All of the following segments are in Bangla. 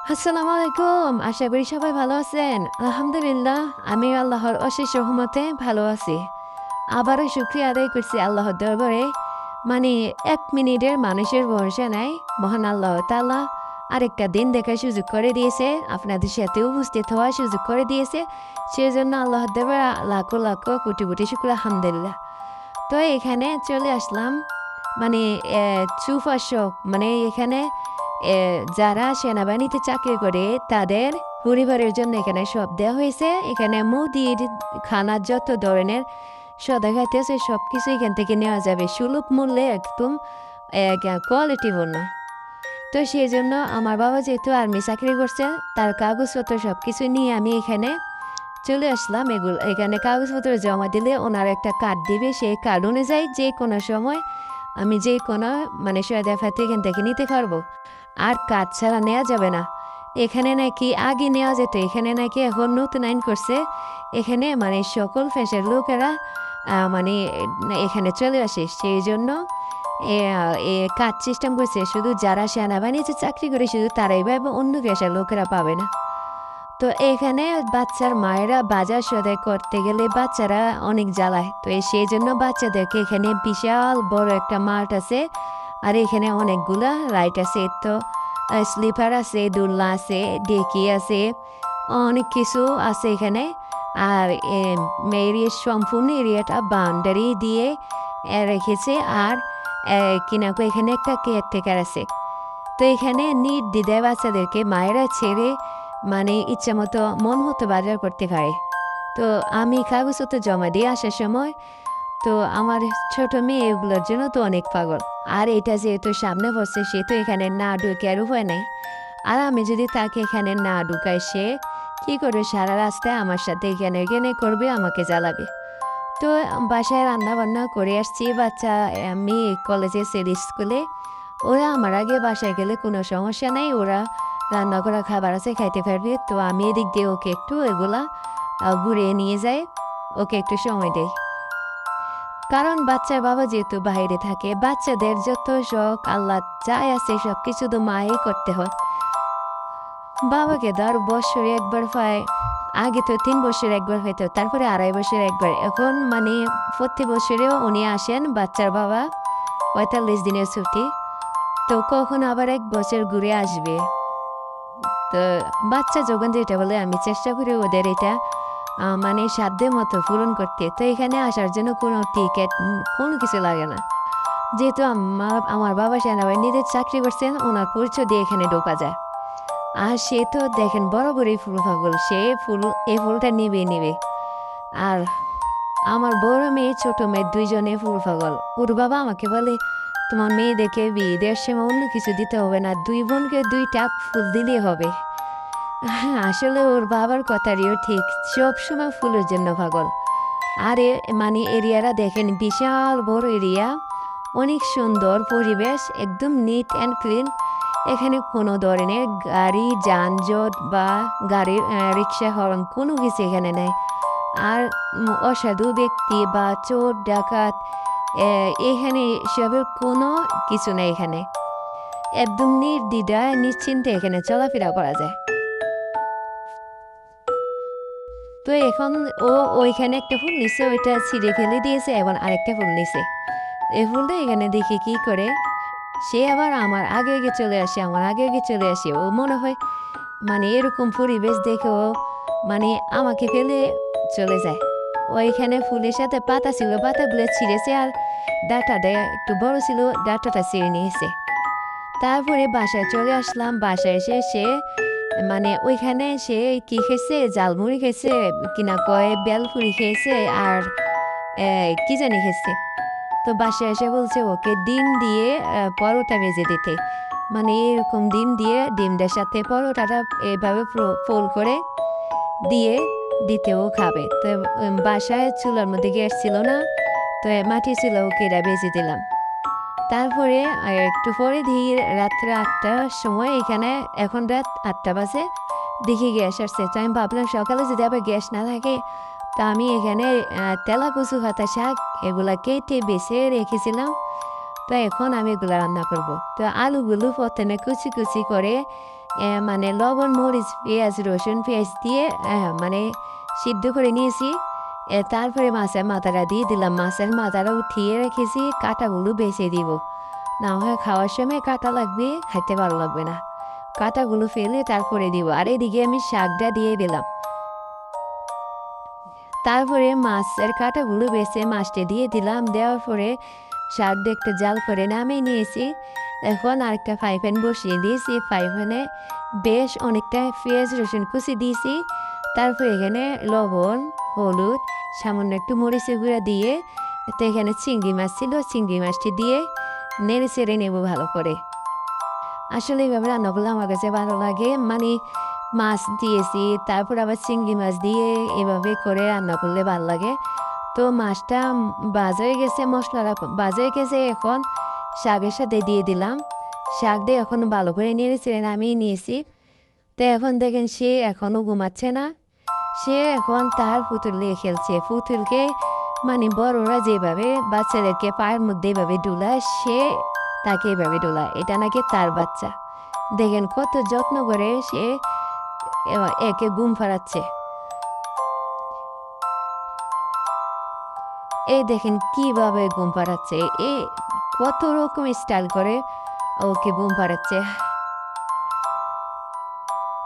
আসসালামু আলাইকুম। আশা করি সবাই ভালো আছেন। আলহামদুলিল্লাহ, আমি আল্লাহর অশেষ রহমতে ভালো আছি। আবারও শুকরিয়া আদায় করছি আল্লাহর দরবারে। মানে ১ মিনিটের মানুষের ভরসা নাই। মহান আল্লাহ তাআলা আরেকটা দিন দেখার সুযোগ করে দিয়েছে। আপনাদের সাথে উপস্থিত হওয়ার সুযোগ করে দিয়েছে। সেজন্য আল্লাহর দরবারে লাখো, লাখো কোটি, কোটি শুকর আলহামদুলিল্লাহ। তো এখানে চলে আসলাম। মানে চুপার্শ্বক মানে এখানে যারা সেনাবাহিনীতে চাকরি করে তাদের পরিবারের জন্য এখানে সব দেওয়া হয়েছে। এখানে মুদির খানার যত ধরনের সদা খাইতে আছে সব কিছু এখান থেকে নেওয়া যাবে সুলভ মূল্যে, একদম কোয়ালিটিপূর্ণ। তো সেই জন্য আমার বাবা যেহেতু আর্মি চাকরি করছে, তার কাগজপত্র সব কিছু নিয়ে আমি এখানে চলে আসলাম। এখানে কাগজপত্র জমা দিলে ওনার একটা কার্ড দিবে। সেই কার্ড অনুযায়ী যে কোনো সময় আমি যে কোনো সহায়তা পাতে এখান থেকে নিতে পারবো। আর কার্ড ছাড়া নেওয়া যাবে না। এখানে নাকি আগে নেওয়া যেত, এখানে নাকি এখন নতুন আইন করছে। এখানে সকল পেশার লোকেরা মানে এখানে চলে আসে। সেই জন্য কার্ড সিস্টেম করছে। শুধু যারা সেনাবাহিনীতে চাকরি করে শুধু তারাই পাবে, অন্য পেশার লোকেরা পাবে না। তো এখানে বাচ্চার মায়েরা বাজার সদাই করতে গেলে বাচ্চারা অনেক জ্বালায়। তো সেই জন্য বাচ্চাদেরকে এখানে বিশাল বড় একটা মাঠ আছে। আর এখানে অনেকগুলা রাইড আছে। তো স্লিপার আছে, দোলনা আছে, ডেকি আছে, অনেক কিছু আছে এখানে। আর সম্পূর্ণ এরিয়াটা বাউন্ডারি দিয়ে রেখেছে। আর কিনাকো এখানে একটা কেয়ারটেকার আছে। তো এখানে নির্দ্বিধায় বাচ্চাদেরকে মায়েরা ছেড়ে ইচ্ছা মতো মন মতো বাজার করতে পারে। তো আমি কাগজপত্র জমা দিয়ে আসার সময় তো আমার ছোট মেয়ে এগুলোর জন্য তো অনেক পাগল। আর এটা যেহেতু সামনে বসছে, সে তো এখানে না ঢুকে আর উপায় নেই। আর আমি যদি তাকে এখানে না ঢুকাই, সে কী করে সারা রাস্তায় আমার সাথে এখানে এখানে করবে, আমাকে জ্বালাবে। তো বাসায় রান্না বান্না করে আসছি। বাচ্চা আমি কলেজে সেরি স্কুলে, ওরা আমার আগে বাসায় গেলে কোনো সমস্যা নেই, ওরা রান্না করা খাবার আছে খাইতে পারবে। তো আমি এদিক দিয়ে ওকে একটু এগুলা ঘুরিয়ে নিয়ে যাই, ওকে একটু সময় দেই। কারণ বাচ্চার বাবা যেহেতু বাইরে থাকে, বাচ্চাদের যত শখ আল্লাহ চাই আছে সব কিছু তো মাই করতে হয়। বাবাকে ধর বছরে একবার পায়। আগে তো 3 বছর একবার হইতো, তারপরে 2.5 বছর একবার। এখন প্রতি বছরেও উনি আসেন, বাচ্চার বাবা। 45 দিনের ছুটি। তো কখন আবার 1 বছর ঘুরে আসবে। তো বাচ্চা যখন যেটা বলে আমি চেষ্টা করি ওদের এটা সাধ্যের মতো পূরণ করতে। তো এখানে আসার জন্য কোনো টিকিট কোনো কিছু লাগে না। যেহেতু আমার বাবা সেনাবাহিনীতে চাকরি করছেন, ওনার পরিচয় দিয়ে এখানে ঢোকা যায়। আর সে তো দেখেন বরাবরই ফুল পাগল, সে এই ফুলটা নিবে। আর আমার বড় মেয়ে ছোট মেয়ে দুইজনে ফুল পাগল। ওর বাবা আমাকে বলে, তোমার মেয়েদেরকে বিয়ে দেওয়ার সময় অন্য কিছু দিতে হবে না, 2 বোনকে 2টা ফুল দিলেই হবে। হ্যাঁ, আসলে ওর বাবার কথাটিও ঠিক, সব সময় ফুলের জন্য পাগল। আর এরিয়াটা দেখেন বিশাল বড় এরিয়া, অনেক সুন্দর পরিবেশ, একদম নিট অ্যান্ড ক্লিন। এখানে কোনো ধরনের গাড়ি যানজট বা গাড়ির রিক্সা হরন কোনো কিছু এখানে নেই। আর অসাধু ব্যক্তি বা চোর ডাকাত এখানে সবের কোনো কিছু নেই। এখানে একদম নির্দ্বিধায় নিশ্চিন্তে এখানে চলাফেরা করা যায়। তো এখন ওইখানে একটা ফুল নিছে, ওইটা ছিঁড়ে ফেলে দিয়েছে, এবং আরেকটা ফুল নিছে। এই ফুলটা এখানে দেখে কি করে, সে আবার আমার আগে আগে চলে আসে, আমার আগে আগে চলে আসে। ও মনে হয় এরকম পরিবেশ দেখে ও আমাকে ফেলে চলে যায়। ওইখানে ফুলের সাথে পাতা ছিল, পাতাগুলো ছিঁড়েছে। আর ডাঁটাটা একটু বড় ছিল, ডাঁটাটা ছিঁড়ে নিয়েছে। তারপরে বাসায় চলে আসলাম। বাসায় এসে সে ওইখানে সে কি খেয়েছে, জালমুড়ি খেয়েছে, কিনা কয় বেলপুরি খেয়েছে, আর কি জানি খেয়েছে। তো বাসায় এসে বলছে ওকে ডিম দিয়ে পরোটা ভেজে দিতে। এরকম ডিম দিয়ে ডিমটার সাথে পরোটাটা এভাবে ফোল্ড করে দিয়ে দিতেও খাবে। তো বাসায় চুলার মধ্যে গ্যাস ছিল না, তো মাটি ছিল, ওকে এটা ভেজে দিলাম। তারপরে একটু পরে ধীর রাত্রে 8টার সময়, এখানে এখন রাত 8টা বাজে, দেখি গ্যাস আসছে। তো আমি ভাবলাম সকালে যদি আবার গ্যাস না থাকে, তা আমি এখানে তেলা কচু পাতা শাক এগুলা কেটে বেছে রেখেছিলাম। তো এখন আমি এগুলো রান্না করব। তো আলুগুলো প্রথমে কুচি কুচি করে মানে লবণ মরিচ পেঁয়াজ রসুন পেঁয়াজ দিয়ে মানে সিদ্ধ করে নিয়েছি। তারপরে মাছের মাথাটা দিয়ে দিলাম, মাছের মাথাটা উঠিয়ে রেখেছি, কাঁটাগুলো বেছে দিব, না হয় খাওয়ার সময় কাঁটা লাগবে, খাইতে ভালো লাগবে না, কাঁটাগুলো ফেলে তারপরে দিব। আর এদিকে আমি শাকটা দিয়ে দিলাম, তারপরে মাছের কাঁটাগুলো বেছে মাছটা দিয়ে দিলাম, দেওয়ার পরে শাকটা একটু জাল করে নামিয়ে নিয়েছি। এখন আরেকটা ফ্রাই প্যান বসিয়ে দিয়েছি, ফ্রাই প্যানে বেশ অনেকটা পেঁয়াজ রসুন কুচি দিয়েছি, তারপর এখানে লবণ হলুদ সামান্য একটু মরিচের গুঁড়া দিয়ে, তো এখানে চিংড়ি মাছ ছিল, চিংড়ি মাছটি দিয়ে নেড়ে চেড়ে নেব ভালো করে। আসলে এইভাবে রান্না করলে আমার কাছে ভালো লাগে, মানে মাছ দিয়েছি তারপর আবার চিংড়ি মাছ দিয়ে এভাবে করে রান্না করলে ভালো লাগে। তো মাছটা ভাজা হয়ে গেছে, মশলাটা ভাজা হয়ে গেছে, এখন শাকের সাথে দিয়ে দিলাম, শাক দিয়ে এখন ভালো করে নেড়েছে নামিয়ে নিয়েছি। তো এখন দেখেন সে এখনও ঘুমাচ্ছে না, সে এখন তার পুতুল নিয়ে খেলছে। পুতুলকে মানে বড়রা যেভাবে বাচ্চাদেরকে পায়ের মধ্যে এভাবে ডোলায়, সে তাকে এভাবে ডোলায়, এটা নাকি তার বাচ্চা। দেখেন কত যত্ন করে সে একে ঘুম পাড়াচ্ছে। এই দেখেন কিভাবে ঘুম পাড়াচ্ছে, এ কত রকম স্টাইল করে ওকে ঘুম পাড়াচ্ছে।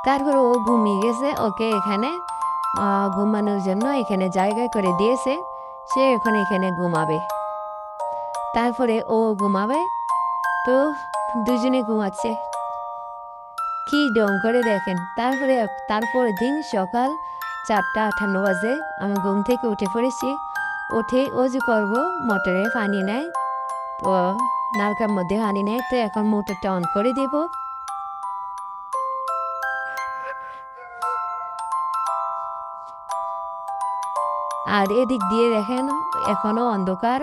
তারপর ও ঘুমিয়ে গেছে, ওকে এখানে ঘুমানোর জন্য এখানে জায়গা করে দিয়েছে, সে এখন এখানে ঘুমাবে, তারপরে ও ঘুমাবে। তো দুজনে ঘুমাচ্ছে, কি ডং করে দেখেন। তারপরে দিন সকাল 4:58 বাজে আমি ঘুম থেকে উঠে পড়েছি, উঠে অজু করব, মোটরে পানি নেয়, তো নালকার মধ্যে পানি নেয়, তো এখন মোটরটা অন করে দেব। আর এদিক দিয়ে দেখেন এখনো অন্ধকার,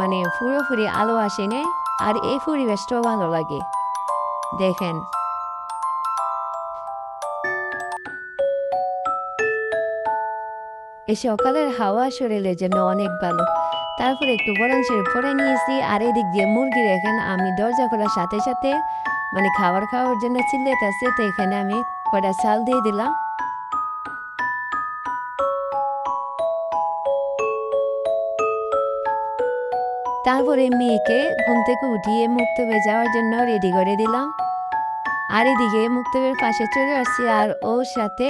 মানে পুরোপুরি আলো আসেনি, আর এই পরিবেশটাও ভালো লাগে দেখেন। এই সকালের হাওয়া শরীরের জন্য অনেক ভালো। তারপরে একটু গরম শরীর পরে নিয়েছি, আর এদিক দিয়ে মুরগি দেখেন আমি দরজা খোলার সাথে সাথে মানে খাবার খাওয়ার জন্য চিল্লাইতেছে, তো এখানে আমি কয়টা চাল দিয়ে দিলাম। তারপরে মেয়েকে ঘুম থেকে উঠিয়ে মুক্তবে যাওয়ার জন্য রেডি করে দিলাম, আর এদিকে মুক্তবের পাশে চলে আসছি, আর ওর সাথে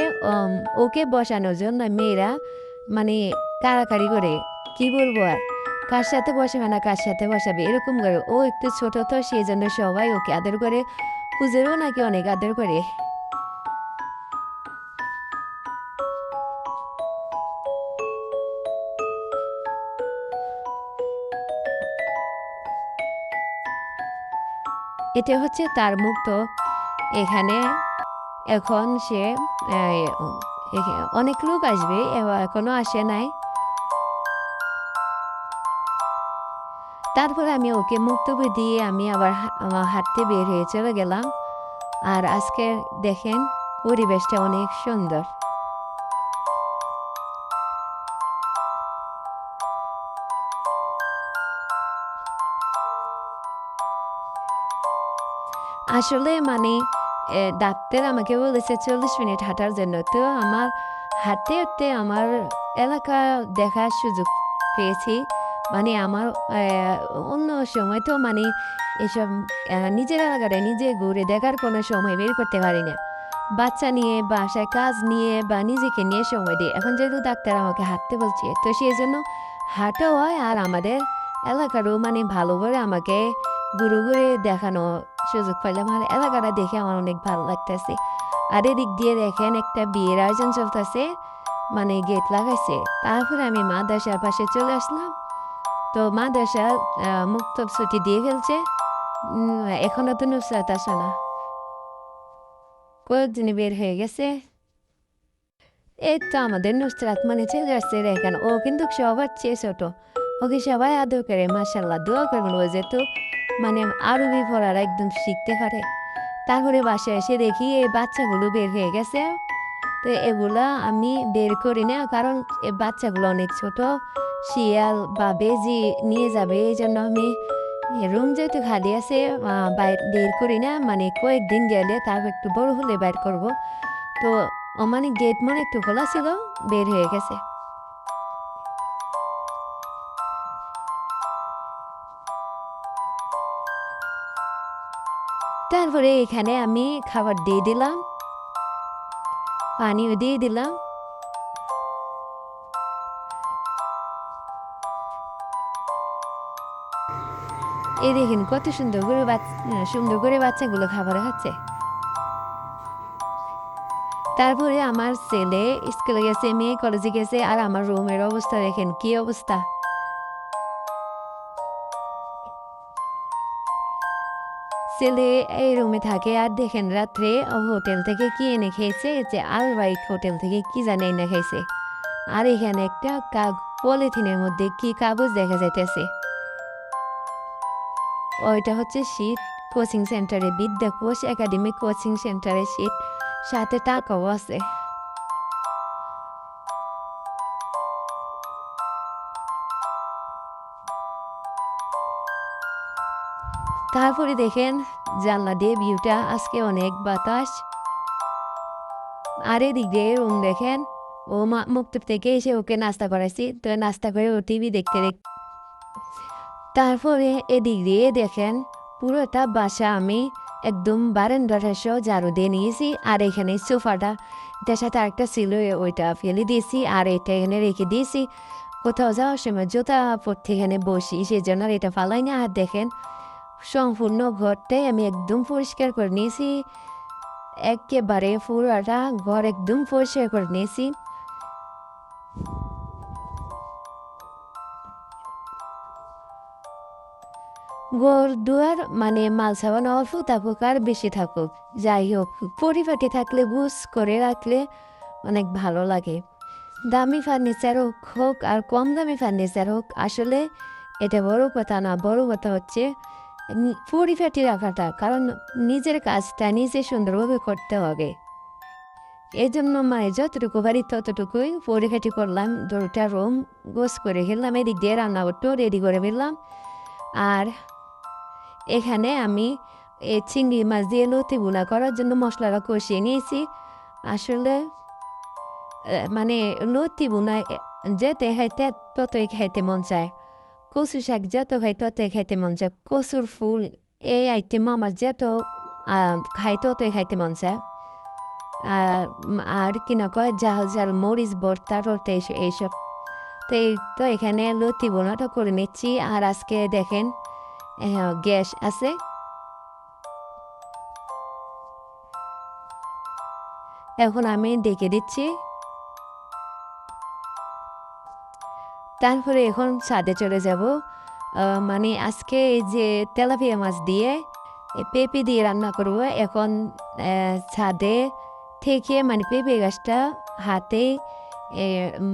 ওকে বসানোর জন্য মেয়েরা মানে কাড়াকাড়ি করে, কি বলবো আর, কার সাথে বসাবে না কার সাথে বসাবে এরকম করে। ও একটু ছোট তো সেই জন্য সবাই ওকে আদর করে, খুঁজেরও নাকি অনেক আদর করে। এটা হচ্ছে তার মুক্ত। এখানে এখন সে অনেক লোক আসবে, এখনো আসে নাই। তারপরে আমি ওকে মুক্তবে দিয়ে আমি আবার হাঁটতে বের হয়ে চলে গেলাম। আর আজকে দেখেন পরিবেশটা অনেক সুন্দর। আসলে মানে ডাক্তার আমাকে বলেছে 40 মিনিট হাঁটার জন্য, তো আমার হাঁটতে হাঁটতে আমার এলাকা দেখার সুযোগ পেয়েছি। মানে আমার অন্য সময় তো মানে এসব নিজের এলাকাটা নিজে ঘুরে দেখার কোনো সময় বের করতে পারি না, বাচ্চা নিয়ে বাসায় কাজ নিয়ে বা নিজেকে নিয়ে সময় দিই। এখন যেহেতু ডাক্তার আমাকে হাঁটতে বলছে, তো সেই জন্য হাঁটাও হয়, আর আমাদের এলাকারও মানে ভালো করে আমাকে ঘুরে ঘুরে দেখানো সুযোগ পাইলাম। আর এলাকাটা দেখে আমার অনেক ভালো লাগতেছে। আর এদিক দিয়ে দেখেন একটা বিয়ের আয়োজন চলতেছে, মানে গেট লাগাইছে। তারপরে আমি মাদ্রাসার পাশে চলে আসলাম, তো মাদ্রাসা মুক্ত ছুটি দিয়ে ফেলছে, এখনো তো নুসরাত আসে না, কয়েকদিনে বের হয়ে গেছে। এই তো আমাদের নুসরাত মানে চলে আসছে দেখেন, ও কিন্তু সবার চেয়ে ছোট, ওকে সবাই আদর করে, মাশাল্লাহ দোয়া করবেন, ও যেহেতু মানে আরবি পড়ার একদম শিখতে পারে। তারপরে বাসায় এসে দেখি এই বাচ্চাগুলো বের হয়ে গেছে, তো এগুলা আমি বের করি না, কারণ এই বাচ্চাগুলো অনেক ছোট, শিয়াল বা বেজি নিয়ে যাবে, এই জন্য আমি রুম যেহেতু খালি আছে বাইর বের করি না, মানে কয়েকদিন গেলে তারপর একটু বড় হলে বাইর করব। তো মানে গেট মনে একটু খোলা ছিল, বের হয়ে গেছে। তারপরে এখানে আমি খাবার দিয়ে দিলাম, পানিও দিয়ে দিলাম। এই দেখেন কত সুন্দর করে বাচ্চাগুলো খাবার খাচ্ছে। তারপরে আমার ছেলে স্কুলে গেছে, মেয়ে কলেজে গেছে, আর আমার রুমের অবস্থা দেখেন কি অবস্থা। ছেলে এই রুমে থাকে, আর দেখেন রাত্রে হোটেল থেকে কি এনে খেয়েছে, যে আলবাইক হোটেল থেকে কি জানে এনে খাইছে। আর এখানে একটা পলিথিনের মধ্যে কি কাগজ দেখা যাইতেছে, ওইটা হচ্ছে শীত কোচিং সেন্টারে, বিদ্যাকোষ একাডেমি কোচিং সেন্টারের শীত, সাথে টাকাও আছে। তারপরে দেখেন জানলা দিয়ে ভিউটা, আজকে অনেক বাতাস। আর এদিক দিয়ে রুম দেখেন, ও মুক্তব থেকে এসে ওকে নাস্তা করাইছি, তো নাস্তা করে ও টিভি দেখতে তারপরে এদিক দিয়ে দেখেন পুরোটা বাসা আমি একদম বারান্দাটা সহ ঝাড়ু দিয়ে নিয়েছি। আর এখানে সোফাটা, এটার সাথে আরেকটা ছিল, ওইটা ফেলে দিয়েছি, আর এটা এখানে রেখে দিয়েছি। কোথাও যাওয়ার সময় জুতা পরতে এখানে বসি, সেই জন্য আর এটা ফালাই না। আর দেখেন সম্পূর্ণ ঘরটাই আমি একদম পরিষ্কার করে নিয়েছি, একেবারে পুরোটা ঘর একদম পরিষ্কার করে নিয়েছি। ঘর দুয়ার মানে মাল সাবান অল্প থাকুক আর বেশি থাকুক, যাই হোক পরিপাটি থাকলে বুঝ করে রাখলে অনেক ভালো লাগে। দামি ফার্নিচার হোক আর কম দামি ফার্নিচার হোক, আসলে এটা বড় কথা না, বড় কথা হচ্ছে পরিপাটি রাখাটা, কারণ নিজের কাজটা নিজে সুন্দরভাবে করতে হবে। এই জন্য মায়ের যতটুকু বাড়ি ততটুকুই পরিপাটি করলাম। দুটা রুম গোছ করে খেললাম, এদিক দিয়ে রান্নাঘরটাও রেডি করে ফেললাম। আর এখানে আমি এই চিংড়ি মাছ দিয়ে লতি ভুনা করার জন্য মশলাটা কষিয়ে নিয়েছি। আসলে মানে লতি ভুনা যেতে খাইতে ততই খাইতে মন চায়, কচু শাক যত খাই ততই খাইতে মন চায়, কচুর ফুল এই আইটেম আমার যত খাই ততই খাইতে মন চায়। আর কিনা কয় ঝাল ঝাল মরিচ ভর্তা টর্তা এইসব। তো এখানে লতি ভুনাটা করে নিচ্ছি। আর আজকে দেখেন গ্যাস আছে, এখন আমি ডেকে দিচ্ছি। তারপরে এখন ছাদে চলে যাব। মানে আজকে এই যে তেলাপিয়া মাছ দিয়ে পেঁপে দিয়ে রান্না করব। এখন ছাদে থেকে মানে পেঁপে গাছটা হাতে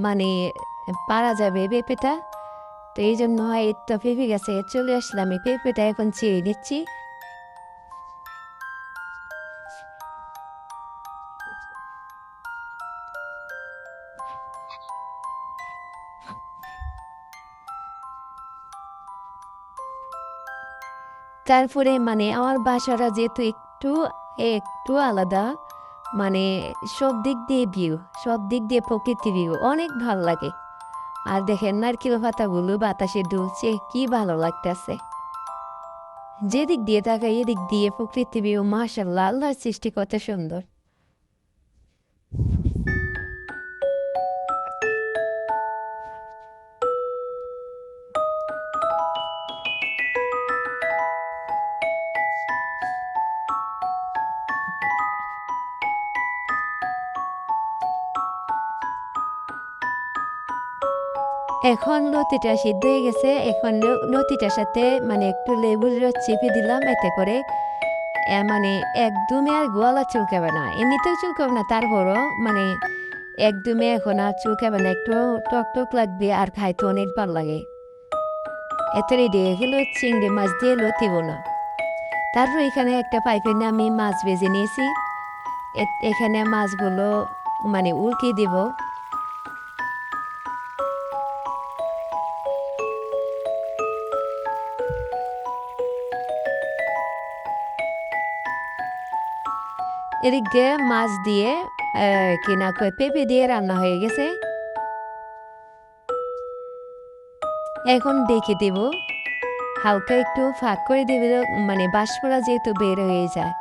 মানে পারা যাবে পেঁপেটা। তো এই জন্য এই তো পেঁপে গাছে চলে আসলাম, এই পেঁপেটা এখন ছিঁড়ে নিচ্ছি। তারপরে মানে আমার বাসাটা যেহেতু একটু একটু আলাদা, মানে সব দিক দিয়ে ভিউ, সব দিক দিয়ে প্রকৃতি ভিউ অনেক ভালো লাগে। আর দেখেন নারকেল পাতাগুলো বাতাসে দুলছে, কি ভালো লাগতেছে। যেদিক দিয়ে তাকাই এদিক দিয়ে প্রকৃতি ভিউ, মাশাআল্লাহ, আল্লাহর সৃষ্টি কত সুন্দর। এখন লতিটা সিদ্ধ হয়ে গেছে, এখন লতিটার সাথে মানে একটু লেবুর রস চেপে দিলাম, এতে করে মানে একদমই আর গলা চুলকাবে না, এমনিতেও চুলকাবে না, তারপরও মানে একদমই এখন আর চুলকাবে না, একটু টক টক লাগবে আর খাইতে অনেক ভালো লাগে। এত রেডি হয়ে গেল চিংড়ি মাছ দিয়ে লতি বোনা। তারপর এখানে একটা পাইপে আমি মাছ ভেজে নিয়েছি, এখানে মাছগুলো মানে উল্কিয়ে দিব। এদিকে মাছ দিয়ে কিনা কয় পেঁপে দিয়ে রান্না হয়ে গেছে। এখন দেখে দেব, হালকা একটু ফাঁক করে দেবে, মানে বাষ্পরা যেহেতু বের হয়ে যায়।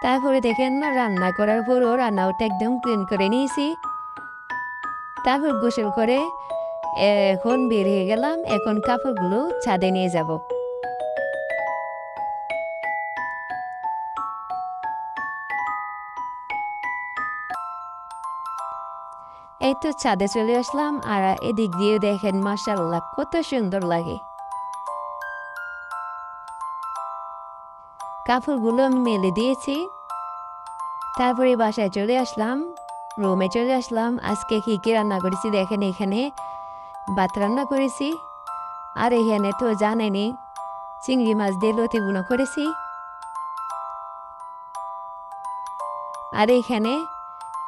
তারপরে দেখেন না, রান্না করার পরও রান্নাটা একদম ক্লিন করে নিয়েছি। তারপর গোসল করে এখন বের হয়ে গেলাম। এখন কাপড়গুলো ছাদে নিয়ে যাব। এই তো ছাদে চলে আসলাম, আর এদিক দিয়ে দেখেন মাশাআল্লাহ কত সুন্দর লাগে। কাপড়গুলো আমি মেলে দিয়েছি। তারপরে বাসায় চলে আসলাম, রুমে চলে আসলাম। আজকে কী কী রান্না করেছি দেখেন, এখানে ভাত রান্না করেছি, আর এখানে তো জানেনি চিংড়ি মাছ দিয়ে লতি বুনো করেছি, আর এখানে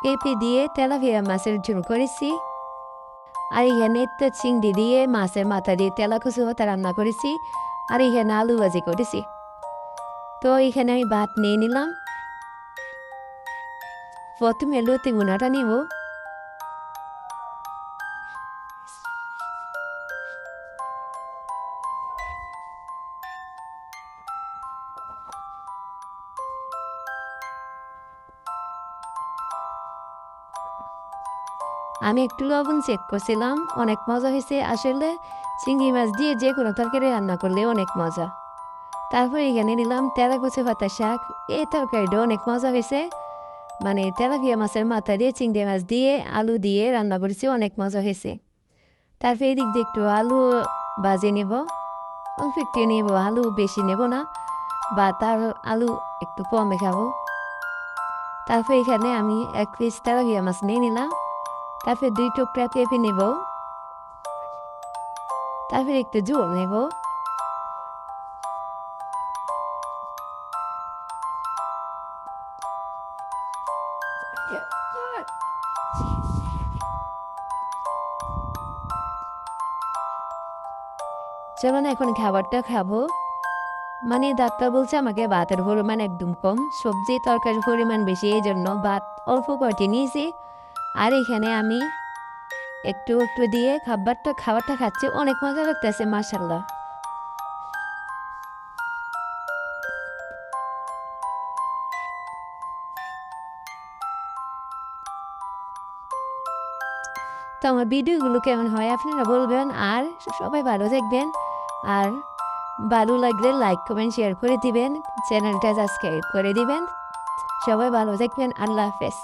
পেঁপে দিয়ে তেলাপিয়া মাছের ঝোল করেছি, আর এখানে তো চিংড়ি দিয়ে মাছের মাথা দিয়ে তেলা কচু পাতা রান্না করেছি, আর এখানে আলু ভাজি করেছি। তো এখানে আমি ভাত নিয়ে নিলাম। প্রথমে লতি বুনাটা নিব। আমি একটু লবণ চেক করছিলাম, অনেক মজা হয়েছে। আসলে চিংড়ি মাছ দিয়ে যে কোনো তরকারি রান্না করলে অনেক মজা। তারপরে এখানে নিলাম তেলাকুচি পাতা শাক। এই তরকারিটা অনেক মজা হয়েছে, মানে তেলাপিয়া মাছের মাথা দিয়ে চিংড়ি মাছ দিয়ে আলু দিয়ে রান্না করেছি, অনেক মজা হয়েছে। তারপরে এদিক দিয়ে একটু আলু ভাজে নেব, অল্প একটু নেব, আলু বেশি নেব না, বা তার আলু একটু কমে খাবো। তারপর এখানে আমি 1 পিস তেলাপিয়া মাছ নিয়ে নিলাম। তারপরে 2 টুকরা পেঁপে নেব, তারপরে একটু ঝোল নেব। যেমন এখন খাবারটা খাবো, মানে ডাক্তার বলছে আমাকে ভাতের পরিমাণ একদম কম, সবজি তরকারির পরিমাণ বেশি, এই জন্য ভাত অল্প কয়টি নিয়েছি। আর এখানে আমি একটু একটু দিয়ে খাবারটা খাচ্ছি, অনেক মজা লাগতেছে মাশাআল্লাহ। তো আমার ভিডিওগুলো কেমন হয় আপনারা বলবেন, আর সবাই ভালো থাকবেন। আর ভালো লাগলে লাইক কমেন্ট শেয়ার করে দিবেন, চ্যানেলটা সাবস্ক্রাইব করে দিবেন। সবাই ভালো থাকবেন, আল্লাহ হাফেজ।